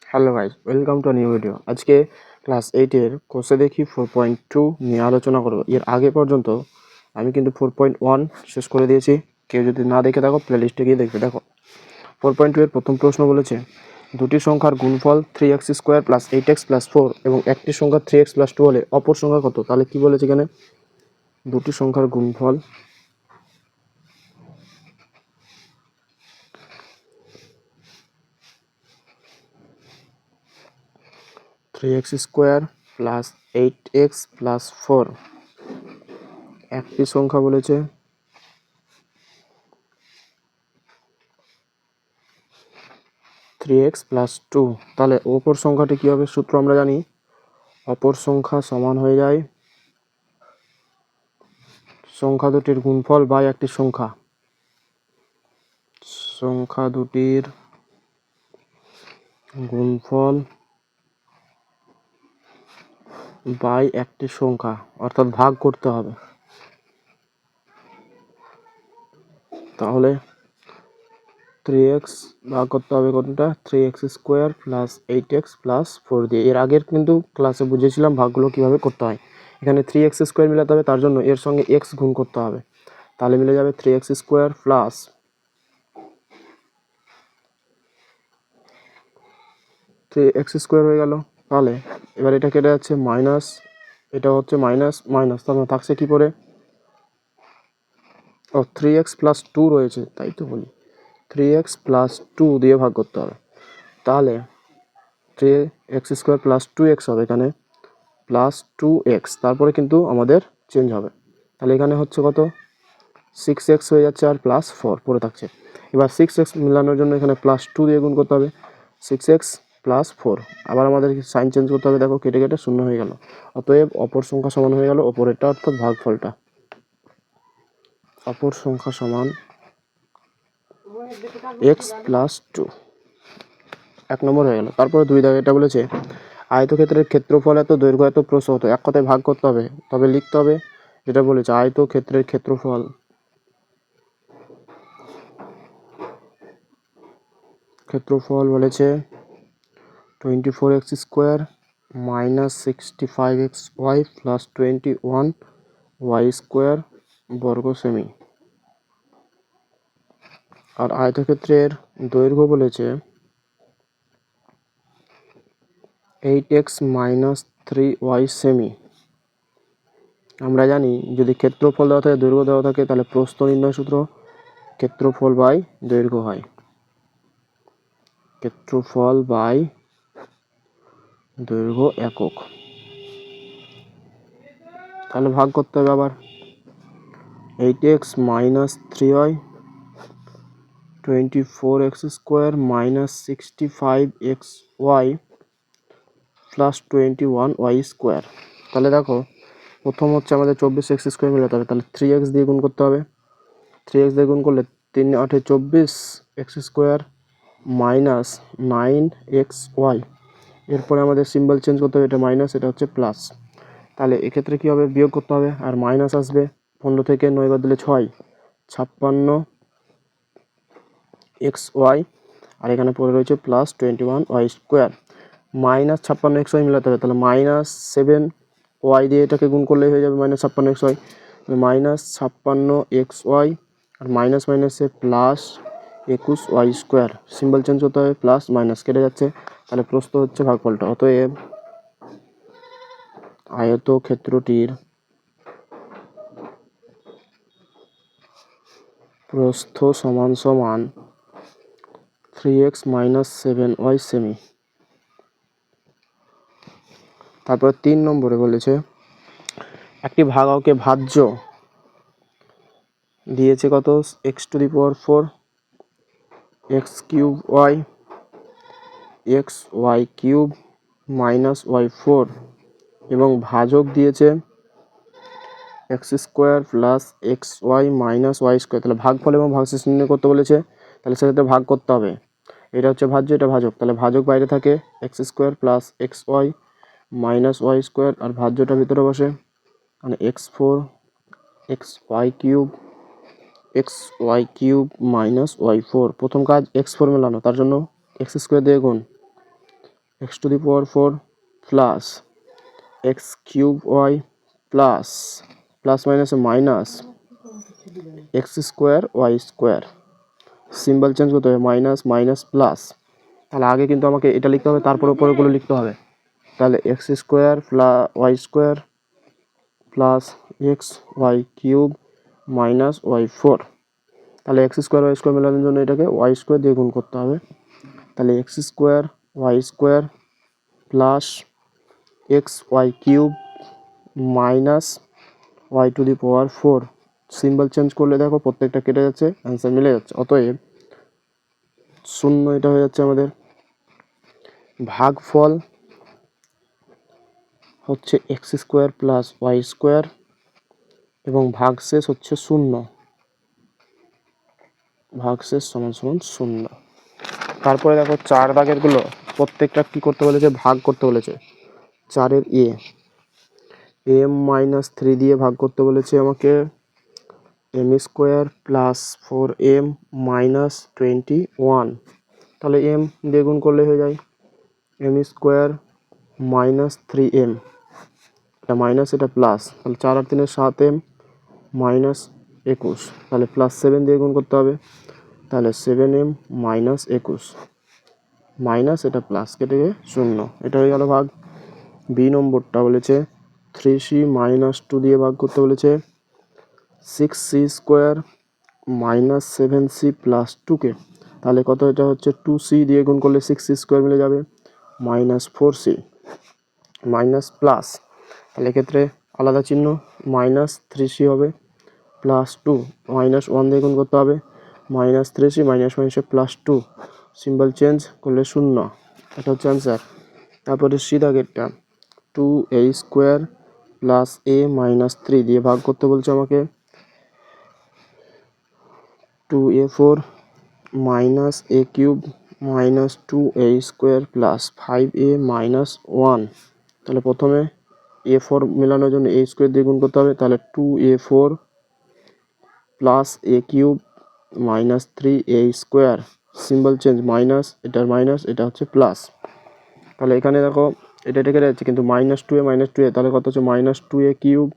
Hello guys, welcome to new video. আজকে class 8-এর কোর্সে দেখি 4.2 নিয়ে আলোচনা করব। এর আগে পর্যন্ত আমি কিন্তু 4.1 শেষ করে দিয়েছি। কেউ যদি না দেখে থাকো প্লেলিস্টে গিয়ে দেখবে। দেখো 4.2 এর প্রথম প্রশ্ন বলেছে দুটি সংখ্যার গুণফল 3x² প্লাস 8x প্লাস 4 এবং একটি সংখ্যা 3x প্লাস 2 হলে অপর সংখ্যা কত? তাহলে কি বলেছে এখানে? দুটি সংখ্যার গুণফল 3x² প্লাস 8x প্লাস 4, একটি সংখ্যা বলেছে 3x প্লাস 2। তাহলে অপর সংখ্যাটি কী হবে? সূত্র আমরা জানি, অপর সংখ্যা সমান হয়ে যায় সংখ্যা দুটির গুণফল বাই একটি সংখ্যা, সংখ্যা দুটির গুণফল বাই একটি সংখ্যা, অর্থাৎ ভাগ করতে হবে। তাহলে 3x ভাগ করতে হবে কোনটা? 3x² প্লাস 8x প্লাস 4 দিয়ে। এর আগের কিন্তু ক্লাসে বুঝেছিলাম ভাগগুলো কীভাবে করতে হয়। এখানে 3x² মিলাতে হবে, তার জন্য এর সঙ্গে x গুণ করতে হবে। তাহলে মিলে যাবে 3x² প্লাস 3x² হয়ে গেল। তাহলে এবার এটা কেটে যাচ্ছে, মাইনাস, এটা হচ্ছে মাইনাস মাইনাস, তার মানে থাকছে কী করে? 3x প্লাস 2 রয়েছে, তাই তো বলি 3x প্লাস 2 দিয়ে ভাগ করতে হবে। তাহলে 3x² প্লাস 2x হবে এখানে, প্লাস 2x, তারপরে কিন্তু আমাদের চেঞ্জ হবে। তাহলে এখানে হচ্ছে কত? 6x হয়ে যাচ্ছে, আর প্লাস 4 পড়ে থাকছে। এবার 6x মিলানোর জন্য এখানে প্লাস 2 দিয়ে গুণ করতে হবে, 6x প্লাস 4। আবার আমাদের সাইন চেঞ্জ করতে হবে, দেখো কেটে কেটে শূন্য হয়ে গেল। অতএব অপর সংখ্যা সমান হয়ে গেল অপরেরটা, অর্থাৎ ভাগফলটা। অপর সংখ্যা সমান x প্লাস 2, 1 নম্বর হয়ে গেল। তারপরে 2 দাগে এটা বলেছে আয়তক্ষেত্রের ক্ষেত্রফল এত, দৈর্ঘ্য এত, প্রস্থ এত। এক কথায় ভাগ করতে হবে, তবে লিখতে হবে যেটা বলেছে আয়তক্ষেত্রের ক্ষেত্রফল বলেছে 24x² minus 65xy plus 21y² বর্গ সেমি। আর আয়তক্ষেত্রের দৈর্ঘ্য বলেছে 8x মাইনাস 3y সেমি। আমরা জানি যদি ক্ষেত্রফল দেওয়া থাকে, দৈর্ঘ্য দেওয়া থাকে, তাহলে প্রস্থ নির্ণয় সূত্র ক্ষেত্রফল বাই দৈর্ঘ্য হয়, ক্ষেত্রফল বাই দৈর্ঘ্য একক। তাহলে ভাগ করতে হবে আবার 8x minus 3y 24x² minus 65xy plus 21y²। তাহলে দেখো প্রথম হচ্ছে আমাদের 24x² মিলাতে হবে, তাহলে 3x দিয়ে গুণ করতে হবে। 3x দিয়ে গুণ করলে 3 8 24x² মাইনাস 9xy। এরপরে আমাদের সিম্বল চেঞ্জ করতে হবে, এটা মাইনাস, এটা হচ্ছে প্লাস। তাহলে এক্ষেত্রে কী হবে? বিয়োগ করতে হবে, আর মাইনাস আসবে। 15 থেকে 9 বাদ দিলে 6, 56xy, আর এখানে পড়ে রয়েছে প্লাস 21y²। মাইনাস 56xy মিলাতে হবে, তাহলে মাইনাস 7y দিয়ে এটাকে গুণ করলেই হয়ে যাবে মাইনাস 56xy। মাইনাস 56xy আর মাইনাস মাইনাসে প্লাস 21y²। সিম্বল চেঞ্জ করতে হবে, প্লাস মাইনাস কেটে যাচ্ছে, তাহলে প্রস্থ হচ্ছে ভাগফলটা। অতএব আয়তক্ষেত্রটির প্রস্থ সমান সমান 3x মাইনাস 7y সেমি। তারপর 3 নম্বরে বলেছে একটি ভাগকে ভাজ্য দিয়েছে কত? x⁴ x³ xy³ minus y4, এবং ভাজক দিয়েছে x² plus xy minus y²। তাহলে ভাগফল এবং ভাগশেষ নির্ণয় করতে বলেছে, তাহলে সেক্ষেত্রে ভাগ করতে হবে। এটা হচ্ছে ভাজ্য, এটা ভাজক, তাহলে ভাজক বাইরে থাকে x² plus xy minus y², আর ভাজ্যটা ভিতরে বসে, মানে x4 xy³ মাইনাস y4। প্রথম কাজ x4 মেলানো, তার জন্য x² দিয়ে গুণ, x to the power 4 plus x cube y plus plus মাইনাসে minus x square Y square. Symbol change করতে হবে, মাইনাস মাইনাস প্লাস। তাহলে আগে কিন্তু আমাকে এটা লিখতে হবে, তারপর উপরেগুলো লিখতে হবে। তাহলে X square plus Y square plus X Y cube minus Y 4। তাহলে এক্স স্কোয়ার ওয়াই স্কোয়ার মেলানোর জন্য এটাকে ওয়াই স্কোয়ার দিয়ে গুণ করতে হবে। তাহলে X square Y square plus X Y cube minus Y to the power 4। Symbol change করলে দেখো প্রত্যেকটা কেটে যাচ্ছে, অ্যান্সার মিলে যাচ্ছে। অতএব শূন্য এটা হয়ে যাচ্ছে আমাদের। ভাগফল হচ্ছে X square plus Y square এবং ভাগশেষ হচ্ছে শূন্য। ভাগশেষ সমান সমান শূন্য। তারপরে দেখো 4 দাগেরগুলো প্রত্যেকটা কি করতে বলেছে, ভাগ করতে বলেছে। 4-এর এম মাইনাস 3 দিয়ে ভাগ করতে বলেছে আমাকে। M square plus 4m minus 21। তাহলে এম দিয়ে গুণ করলে হয়ে যায় এম স্কোয়ার মাইনাস 3m, এটা মাইনাস এটা প্লাস, তাহলে 4 আর 3 7m মাইনাস 21। তাহলে প্লাস 7 দিয়ে গুণ করতে হবে, তাহলে 7m মাইনাস 21 মাইনাস এটা প্লাস কেটে গিয়ে শূন্য। এটা হয়ে গেল ভাগ। বি নম্বরটা বলেছে 3c মাইনাস 2 দিয়ে ভাগ করতে বলেছে 6c square minus 7c plus 2কে। তাহলে কত, এটা হচ্ছে 2c দিয়ে গুণ করলে 6c স্কোয়ার মিলে যাবে মাইনাস 4c মাইনাস প্লাস। তাহলে এক্ষেত্রে আলাদা চিহ্ন, মাইনাস 3c হবে প্লাস 2, মাইনাস 1 দিয়ে গুণ করতে হবে, মাইনাস 3c মাইনাস মাইনাসে প্লাস 2, সিম্বল চেঞ্জ করলে শূন্য। এটা হচ্ছে অ্যান্সার। তারপরে সি দাগেরটা 2a square plus a minus 3 দিয়ে ভাগ করতে বলছে আমাকে। 2a4 minus a cube minus 2a square plus 5a minus 1। তাহলে প্রথমে a4 মেলানোর জন্য a স্কোয়ার দিয়ে গুণ করতে হবে। তাহলে 2a4 plus a cube minus 3a square, symbol change, minus এটার মাইনাস এটা হচ্ছে প্লাস। তাহলে এখানে দেখো এটা কেটে যাচ্ছে, কিন্তু মাইনাস 2a মাইনাস 2a, তাহলে কত হচ্ছে মাইনাস 2a কিউব,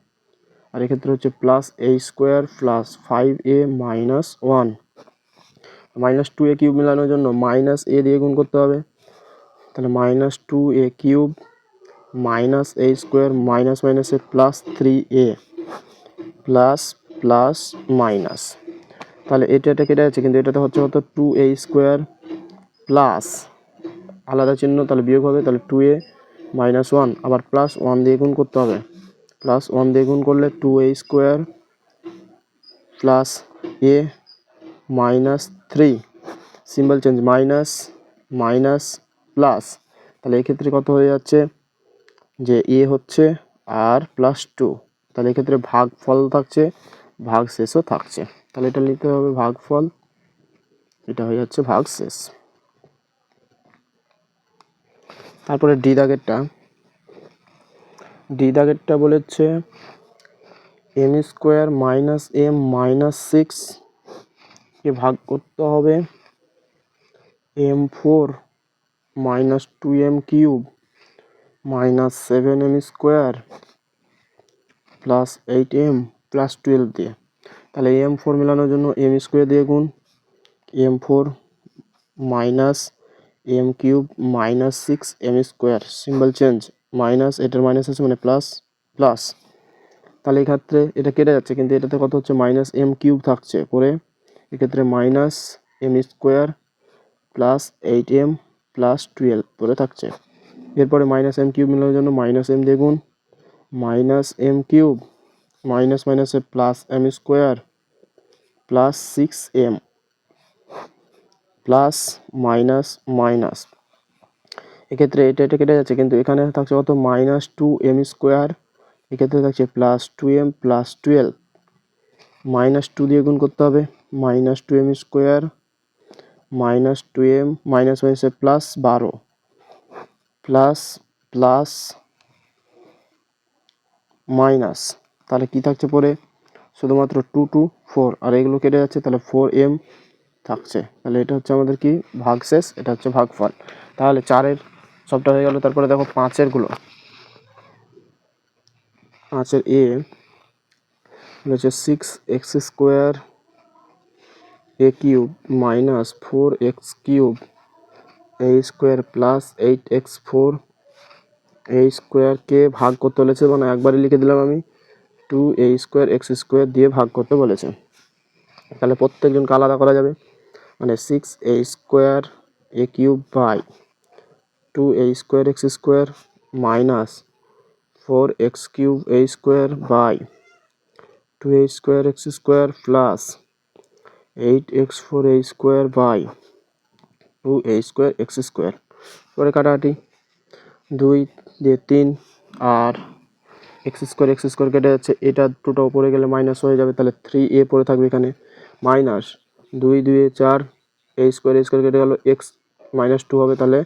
আর এক্ষেত্রে হচ্ছে plus a square plus 5a minus 1। Minus 2a cube মেলানোর জন্য মাইনাস a দিয়ে গুণ করতে হবে। তাহলে minus 2a cube minus a square minus মাইনাসে plus 3a plus plus minus. তাহলে এটা কেটে যাচ্ছে, কিন্তু এটাতে হচ্ছে কত 2a স্কোয়ার প্লাস আলাদা চিহ্ন, তাহলে বিয়োগ হবে। তাহলে 2a মাইনাস 1 আবার প্লাস 1 দিয়ে গুণ করতে হবে। প্লাস 1 দিয়ে গুণ করলে 2a square plus a minus 3, symbol change, minus minus plus. তাহলে এক্ষেত্রে কত হয়ে যাচ্ছে যে এ হচ্ছে আর প্লাস 2। তাহলে এক্ষেত্রে ভাগফল থাকছে, ভাগশেষও থাকছে। তাহলে এটা লিখতে হবে ভাগফল, এটা হয়ে যাচ্ছে ভাগশেষ। তারপরে ডি দাগেরটা বলেছে m square minus m minus 6কে ভাগ করতে হবে m4 minus 2m cube minus 7m square plus 8m plus 12 দিয়ে। তাহলে m4 মেলানোর জন্য m স্কোয়ার দিয়ে গুণ, m4 minus m cube minus 6m square, symbol change, minus এটার মাইনাস আছে মানে প্লাস প্লাস। তাহলে এক্ষেত্রে এটা কেটে যাচ্ছে, কিন্তু এটাতে কত হচ্ছে মাইনাস m কিউব থাকছে পরে, এক্ষেত্রে minus m square plus 8m plus 12 পরে থাকছে। এরপরে মাইনাস m কিউব মেলানোর জন্য মাইনাস m দিয়ে গুণ, মাইনাস m কিউব মাইনাস মাইনাসে plus m square plus 6m plus minus minus. এক্ষেত্রে এটা কেটে যাচ্ছে, কিন্তু এখানে থাকছে কত মাইনাস 2m স্কোয়ার, এক্ষেত্রে থাকছে প্লাস 2m প্লাস 12, মাইনাস 2 দিয়ে গুণ করতে হবে, minus 2m square minus 2m minus মাইনাসে প্লাস 12 প্লাস প্লাস মাইনাস। তাহলে কি থাকছে পরে, শুধুমাত্র 2 2 4, আর এগুলো কেটে যাচ্ছে, তাহলে 4m থাকছে। তাহলে এটা হচ্ছে আমাদের কি ভাগশেষ, এটা হচ্ছে ভাগফল। তাহলে 4-এর সবটা হয়ে গেল। তারপরে দেখো 5-এরগুলো, 5-এর এ হচ্ছে 6x² a cube minus 4x³ a² plus 8x4 a² কে ভাগ করতে বলেছে, মানে একবারই লিখে দিলাম আমি 2a² x² দিয়ে ভাগ করতে বলেছে। তাহলে প্রত্যেকজনকে আলাদা করা যাবে, মানে 6a² a³ by 2a² x² minus 4x³ a² by 2a² x² plus 8x4 a² by 2a² x²। পরে কাটাকাটি 2 দিয়ে 3 আর x² কেটে যাচ্ছে, এটা দুটো উপরে গেলে মাইনাস হয়ে যাবে, তাহলে 3a পড়ে থাকবে এখানে, মাইনাস 2 2 4 a² কেটে গেল, x -2 হবে, তাহলে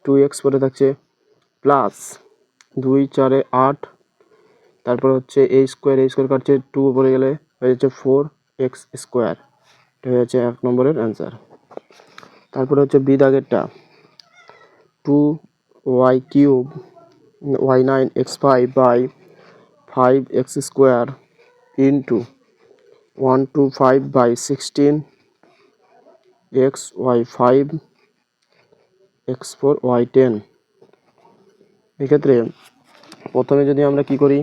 2x পড়ে থাকছে, প্লাস 2 4 8, তারপর হচ্ছে a² কাটছে, 2 পড়ে গেলে হয়ে যাচ্ছে 4x²। এটা হয়ে যাচ্ছে 1 নম্বরের অ্যান্সার। তারপরে হচ্ছে বি দাগেরটা 2y³ y9 x5 by 5x² into 125 by 16 x y5 x4 y10। এক্ষেত্রে প্রথমে যদি আমরা কি করি,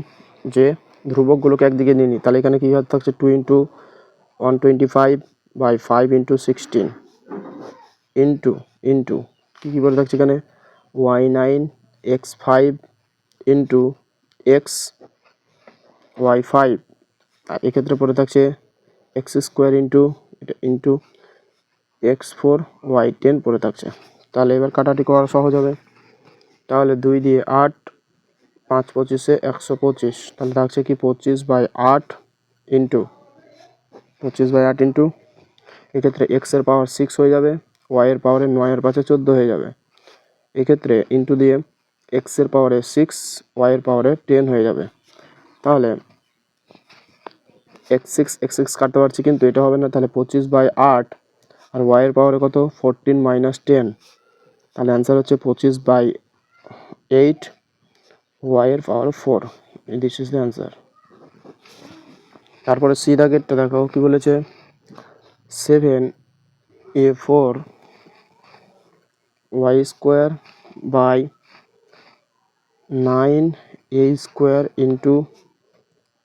যে ধ্রুবকগুলোকে একদিকে নিয়ে নিই, তাহলে এখানে কী থাকছে 2 ইন্টু 125 বাই 5 ইন্টু 16 ইন্টু কী বলে থাকছে এখানে y9 x5 into x y5, আর এক্ষেত্রে পড়ে থাকছে x² ইন্টু x4 y10 পড়ে থাকছে। তাহলে এবার কাটাটি করা সহজ হবে। তাহলে 2 দিয়ে 8, 5 25 125, তাহলে থাকছে কি 25/8 ইন্টু 25/8 ইন্টু, এক্ষেত্রে x-এর পাওয়ার 6 হয়ে যাবে, y-এর পাওয়ারে 9-এর পাশে 14 হয়ে যাবে। এক্ষেত্রে ইন্টু দিয়ে x-এর পাওয়ারে 6, y-এর পাওয়ারে 10 হয়ে যাবে। তাহলে x6 কাটতে পারছি, কিন্তু এটা হবে না, তাহলে 25/8 আর y-এর পাওয়ারে কত 14 - 10, তাহলে অ্যান্সার হচ্ছে 25/8 y-এর পাওয়ার 4। This is the answer. তারপরে সি দাগেরটা দেখো কি বলেছে, 7a4 y² by 9a² into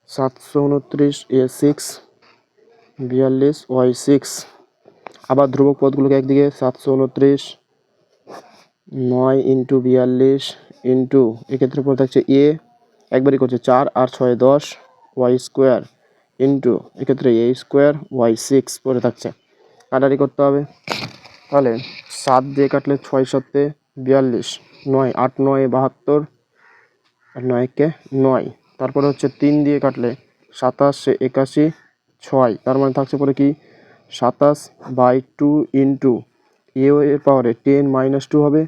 729 a6 42 y6। আবার ধ্রুবক পদগুলোকে একদিকে 729 9 ইন্টু 42 ইন্টু, এক্ষেত্রে পড়ে থাকছে এ একবারই করছে 4 আর 6 10 y² ইন্টু, এক্ষেত্রে a² y6 পড়ে থাকছে, কাটারি করতে হবে। তাহলে 7 দিয়ে কাটলে 6 7 42, 9 8 9 72 আর 9 9, তারপরে হচ্ছে 3 দিয়ে কাটলে 27 81 6, তার মানে থাকছে পরে কি 27/2 ইন্টু এর পাওয়ারে 10 - 2 হবে,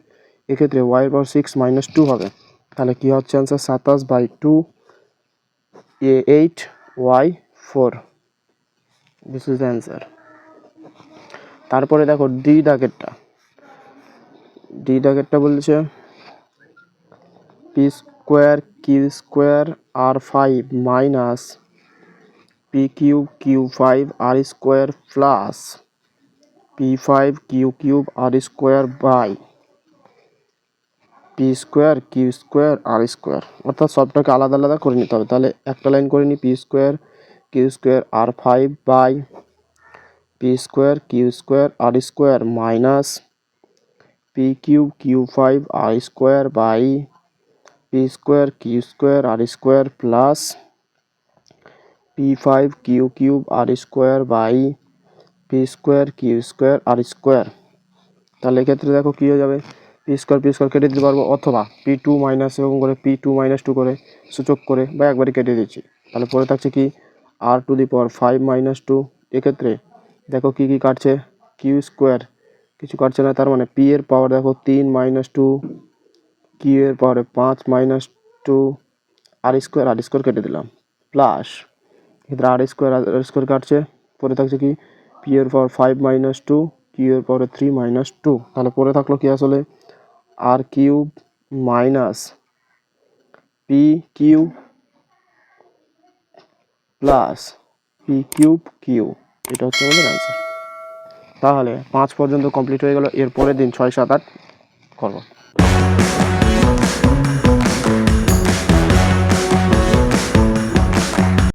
এক্ষেত্রে y-এর পাওয়ার 6 - 2 হবে, তাহলে কি হচ্ছে answer 27/2 a8 y4। This is the answer. তারপরে দেখো ডি দাগেরটা বলছে p² q² r5 minus p³ q5 r² plus p5 q³ r² by p² q² r², অর্থাৎ সবটাকে আলাদা আলাদা করে নিতে হবে। তাহলে একটা লাইন করে নিই, p² q² r5 by p² q² r² minus p³ q5 r² by p² q² r² plus p5 q³ r² by p² q² r²। তাহলে এক্ষেত্রে দেখো কী হয়ে যাবে, p² কেটে দিতে পারবো, অথবা p2 মাইনাস এরকম করে p2 - 2 করে সূচক করে বা একবারই কেটে দিচ্ছি। তাহলে পরে থাকছে কি r⁵ - 2। এক্ষেত্রে দেখো কি কি কাটছে, q² কিছু কাটছে না, তার মানে p এর পাওয়ার দেখো 3 - 2, q এর পাওয়ারে 5 - 2, r² কেটে দিলাম, প্লাস এক্ষেত্রে r² কাটছে, পরে থাকছে কি p এর পাওয়ার 5 - 2, q এর পাওয়ারে 3 - 2, তাহলে পরে থাকলো কি আসলে r³ minus P Q plus P cube Q, এটা হচ্ছে আমাদের অ্যান্সার। তাহলে 5 পর্যন্ত কমপ্লিট হয়ে গেল। এর পরের দিন 6, 7, 8 করবো।